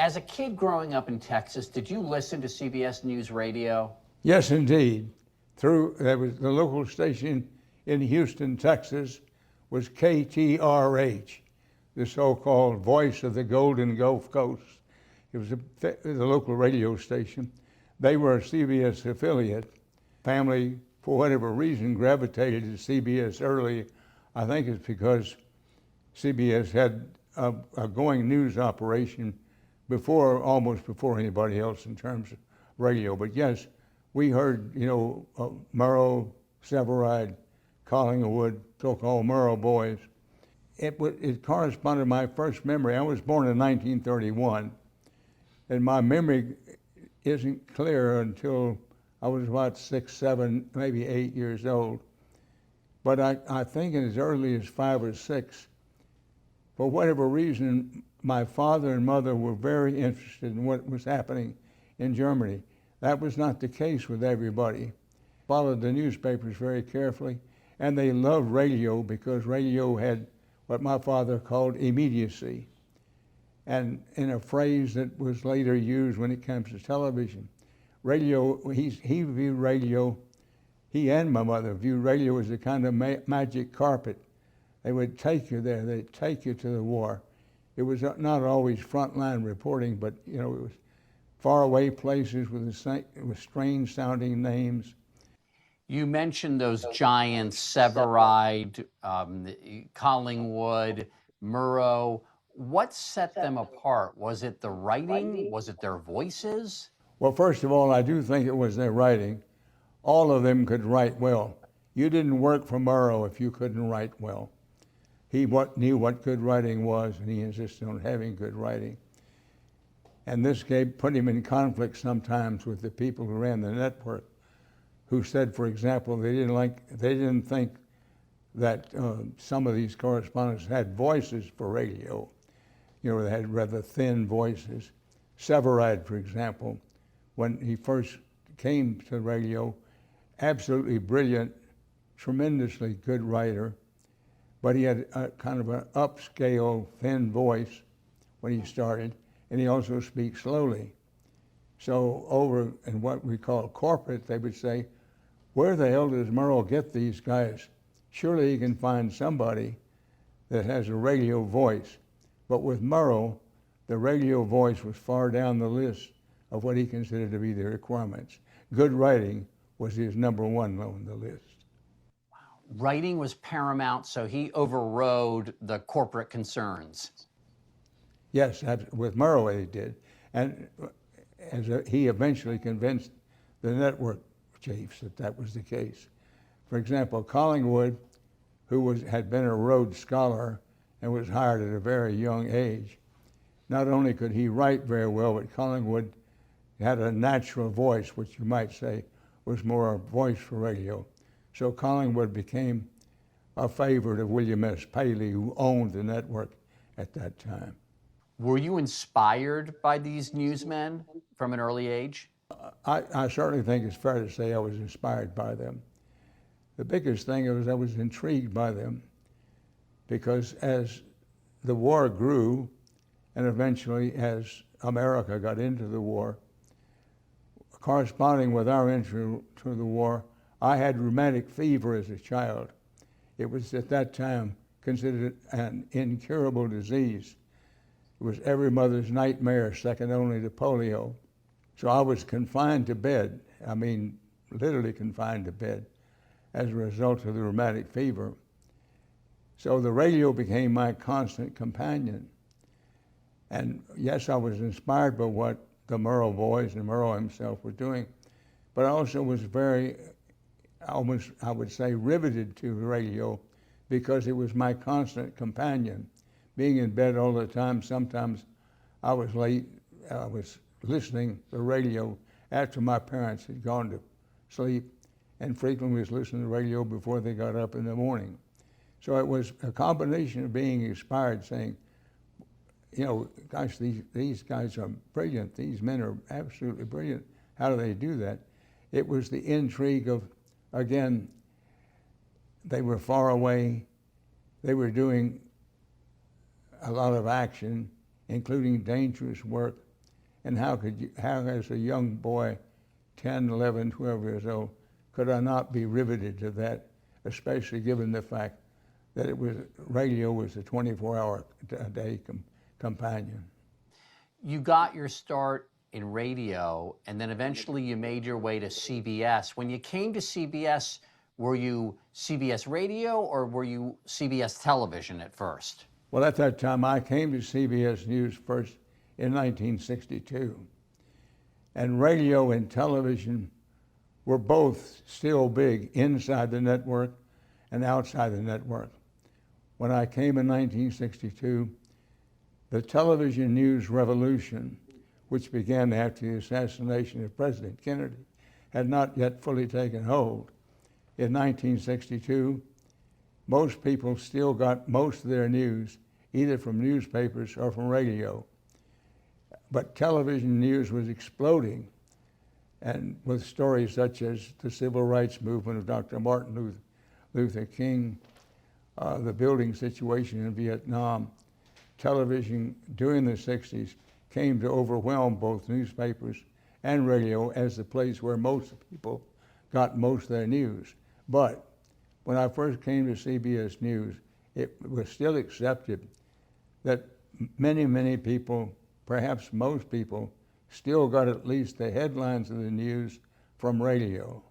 As a kid growing up in Texas, did you listen to CBS News Radio? Yes, indeed. There was the local station in Houston, Texas, was KTRH, the so-called voice of the Golden Gulf Coast. It was the local radio station. They were a CBS affiliate. Family, for whatever reason, gravitated to CBS early. I think it's because CBS had a going news operation almost before anybody else in terms of radio. But yes, we heard, Murrow, Severide, Collingwood, so-called Murrow boys. It corresponded to my first memory. I was born in 1931, and my memory isn't clear until I was about 6, 7, maybe 8 years old. But I think as early as 5 or 6, for whatever reason, my father and mother were very interested in what was happening in Germany. That was not the case with everybody. Followed the newspapers very carefully, and they loved radio because radio had what my father called immediacy. And in a phrase that was later used when it comes to television, radio, he viewed radio, he and my mother viewed radio as a kind of magic carpet. They would take you there, they'd take you to the war. It was not always frontline reporting, but it was faraway places with strange sounding names. You mentioned those giants, Severide, Collingwood, Murrow. What set them apart? Was it the writing? Was it their voices? Well, first of all, I do think it was their writing. All of them could write well. You didn't work for Murrow if you couldn't write well. He knew what good writing was, and he insisted on having good writing. And this put him in conflict sometimes with the people who ran the network, who said, for example, they didn't think that some of these correspondents had voices for radio. They had rather thin voices. Severide, for example, when he first came to radio, absolutely brilliant, tremendously good writer, but he had a kind of an upscale, thin voice when he started, and he also speaks slowly. So over in what we call corporate, they would say, where the hell does Murrow get these guys? Surely he can find somebody that has a radio voice. But with Murrow, the radio voice was far down the list of what he considered to be the requirements. Good writing was his number one on the list. Wow. Writing was paramount, so he overrode the corporate concerns. Yes, with Murrow he did. And he eventually convinced the network chiefs that was the case. For example, Collingwood, who had been a Rhodes Scholar and was hired at a very young age, not only could he write very well, but Collingwood had a natural voice, which you might say was more a voice for radio. So Collingwood became a favorite of William S. Paley, who owned the network at that time. Were you inspired by these newsmen from an early age? I certainly think it's fair to say I was inspired by them. The biggest thing was I was intrigued by them because as the war grew, and eventually as America got into the war, corresponding with our entry to the war, I had rheumatic fever as a child. It was at that time considered an incurable disease. It was every mother's nightmare, second only to polio. So I was confined to bed, literally confined to bed, as a result of the rheumatic fever. So the radio became my constant companion. And yes, I was inspired by what the Murrow boys and Murrow himself were doing, but I also was almost, I would say, riveted to the radio because it was my constant companion. Being in bed all the time, sometimes I was late, I was listening to the radio after my parents had gone to sleep, and frequently was listening to the radio before they got up in the morning. So it was a combination of being inspired, saying, gosh, these guys are brilliant. These men are absolutely brilliant. How do they do that? It was the intrigue of, again, they were far away. They were doing a lot of action, including dangerous work. And how as a young boy, 10, 11, 12 years old, could I not be riveted to that, especially given the fact that radio was a 24-hour-a-day companion. You got your start in radio, and then eventually you made your way to CBS. When you came to CBS, were you CBS Radio or were you CBS Television at first? Well, at that time, I came to CBS News first in 1962. And radio and television were both still big inside the network and outside the network. When I came in 1962, the television news revolution, which began after the assassination of President Kennedy, had not yet fully taken hold. In 1962, most people still got most of their news either from newspapers or from radio. But television news was exploding, and with stories such as the civil rights movement of Dr. Martin Luther King, the building situation in Vietnam, television during the 60s came to overwhelm both newspapers and radio as the place where most people got most of their news. But when I first came to CBS News, it was still accepted that many people, perhaps most people, still got at least the headlines of the news from radio.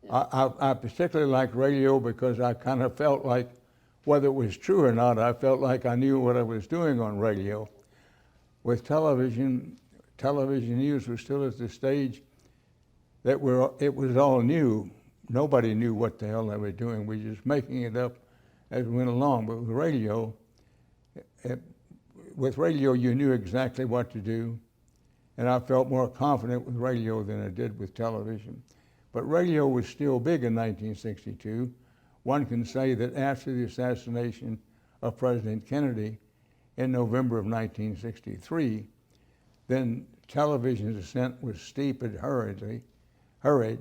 I particularly liked radio because I kind of felt like, whether it was true or not, I felt like I knew what I was doing on radio. With television news was still at the stage that it was all new. Nobody knew what the hell they were doing. We were just making it up as we went along. But with radio, you knew exactly what to do, and I felt more confident with radio than I did with television. But radio was still big in 1962. One can say that after the assassination of President Kennedy in November of 1963, then television's ascent was steep and hurried,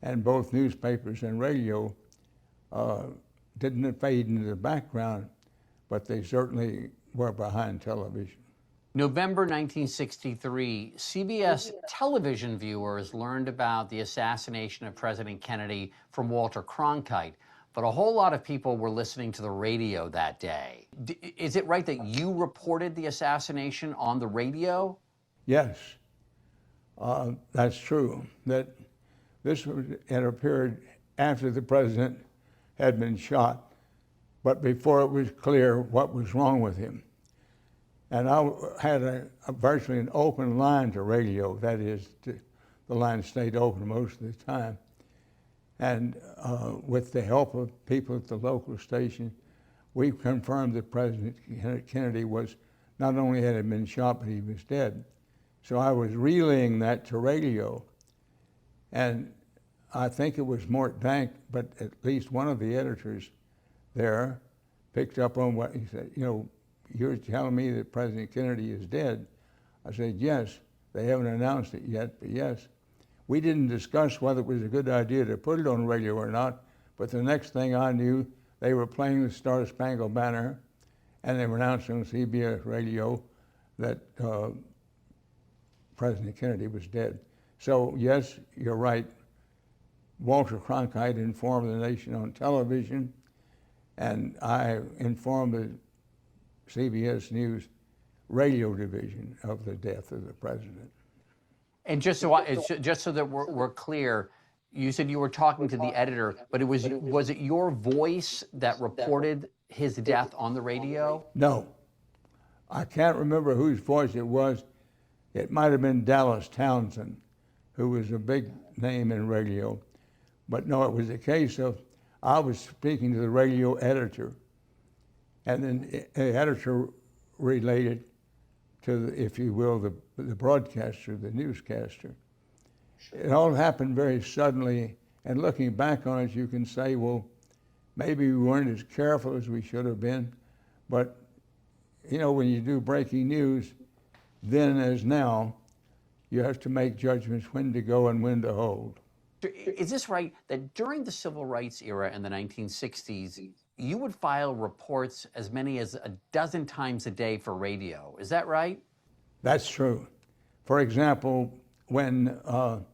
and both newspapers and radio didn't fade into the background, but they certainly were behind television. November 1963, CBS television viewers learned about the assassination of President Kennedy from Walter Cronkite, but a whole lot of people were listening to the radio that day. Is it right that you reported the assassination on the radio? Yes, that's true. That this had appeared after the president had been shot, but before it was clear what was wrong with him. And I had virtually an open line to radio. That is, the line stayed open most of the time. And with the help of people at the local station, we confirmed that President Kennedy was, not only had he been shot, but he was dead. So I was relaying that to radio. And I think it was Mort Dank, but at least one of the editors there picked up on what he said. You know, you're telling me that President Kennedy is dead. I said, yes. They haven't announced it yet, but yes. We didn't discuss whether it was a good idea to put it on radio or not, but the next thing I knew, they were playing the Star Spangled Banner, and they were announcing on CBS Radio that President Kennedy was dead. So yes, you're right. Walter Cronkite informed the nation on television, and I informed the CBS News radio division of the death of the president. And just so that we're clear, you said you were talking to the editor, but was it your voice that reported his death on the radio? No, I can't remember whose voice it was. It might have been Dallas Townsend, who was a big name in radio. But no, it was a case of I was speaking to the radio editor, and then the editor related to, if you will, the broadcaster, the newscaster. It all happened very suddenly, and looking back on it, you can say, well, maybe we weren't as careful as we should have been, but you know, when you do breaking news, then as now, you have to make judgments when to go and when to hold. Is this right, that during the civil rights era in the 1960s, you would file reports as many as a dozen times a day for radio? Is that right? That's true. For example, when the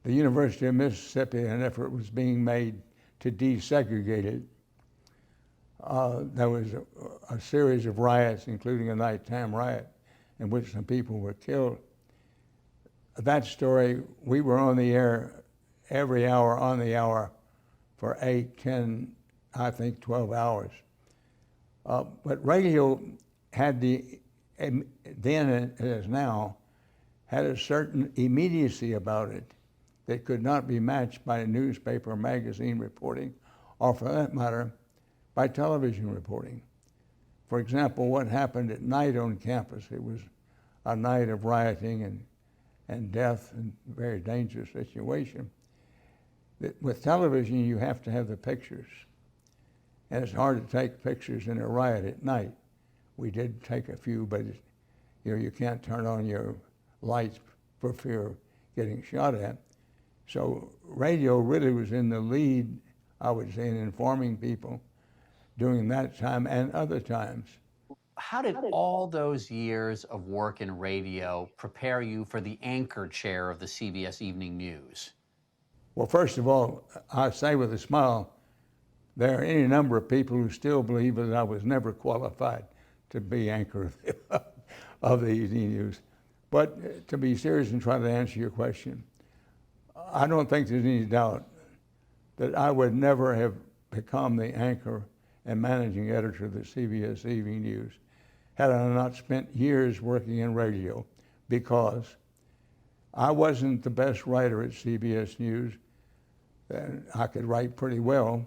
University of Mississippi, an effort was being made to desegregate it, there was a series of riots, including a nighttime riot in which some people were killed. That story, we were on the air every hour on the hour for 8, 10, I think 12 hours. But radio had then as now, had a certain immediacy about it that could not be matched by newspaper or magazine reporting, or for that matter, by television reporting. For example, what happened at night on campus, it was a night of rioting and death and very dangerous situation. With television, you have to have the pictures. And it's hard to take pictures in a riot at night. We did take a few, but you can't turn on your lights for fear of getting shot at. So radio really was in the lead, I would say, in informing people during that time and other times. How did all those years of work in radio prepare you for the anchor chair of the CBS Evening News? Well, first of all, I say with a smile, there are any number of people who still believe that I was never qualified to be anchor of the Evening News. But to be serious and try to answer your question, I don't think there's any doubt that I would never have become the anchor and managing editor of the CBS Evening News had I not spent years working in radio, because I wasn't the best writer at CBS News. And I could write pretty well,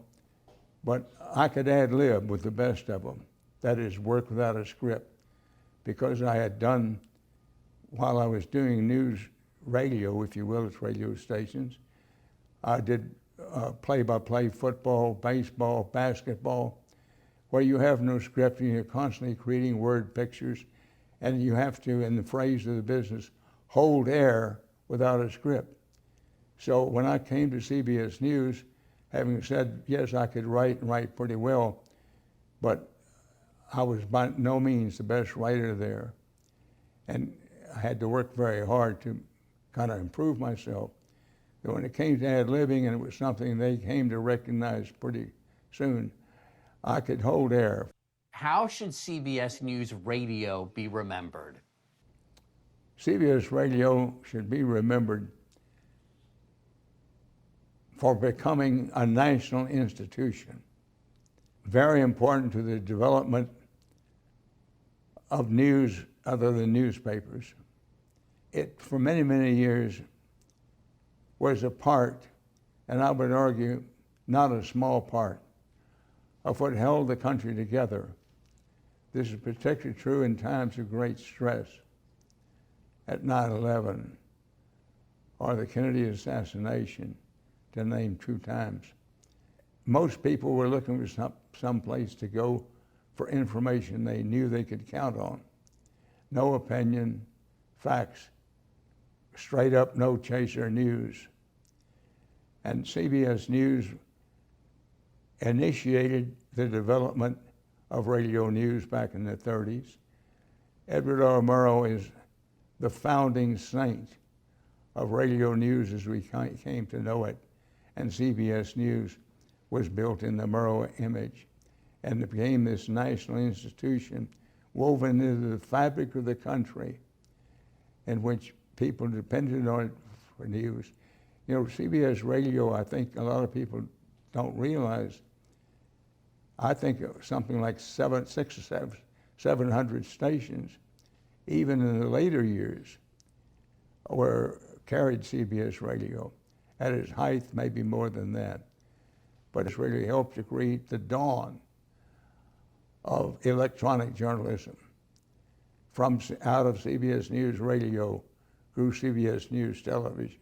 but I could ad-lib with the best of them. That is, work without a script, because I had done, while I was doing news radio, if you will, it's radio stations, I did play-by-play football, baseball, basketball, where you have no script and you're constantly creating word pictures, and you have to, in the phrase of the business, hold air without a script. So when I came to CBS News, having said, yes, I could write and write pretty well, but I was by no means the best writer there. And I had to work very hard to kind of improve myself. But when it came to ad-libbing, and it was something they came to recognize pretty soon, I could hold air. How should CBS News Radio be remembered? CBS Radio should be remembered for becoming a national institution, very important to the development of news other than newspapers. It, for many, many years, was a part, and I would argue not a small part, of what held the country together. This is particularly true in times of great stress, at 9/11, or the Kennedy assassination, to name 2 times. Most people were looking for some place to go for information they knew they could count on. No opinion, facts, straight up, no chaser news. And CBS News initiated the development of radio news back in the 30s. Edward R. Murrow is the founding saint of radio news as we came to know it. And CBS News was built in the Murrow image and it became this national institution woven into the fabric of the country, in which people depended on it for news. You know, CBS Radio, I think a lot of people don't realize, I think something like 600 or 700 stations, even in the later years, carried CBS Radio. At its height, maybe more than that. But it's really helped to create the dawn of electronic journalism. Out of CBS News Radio grew CBS News Television.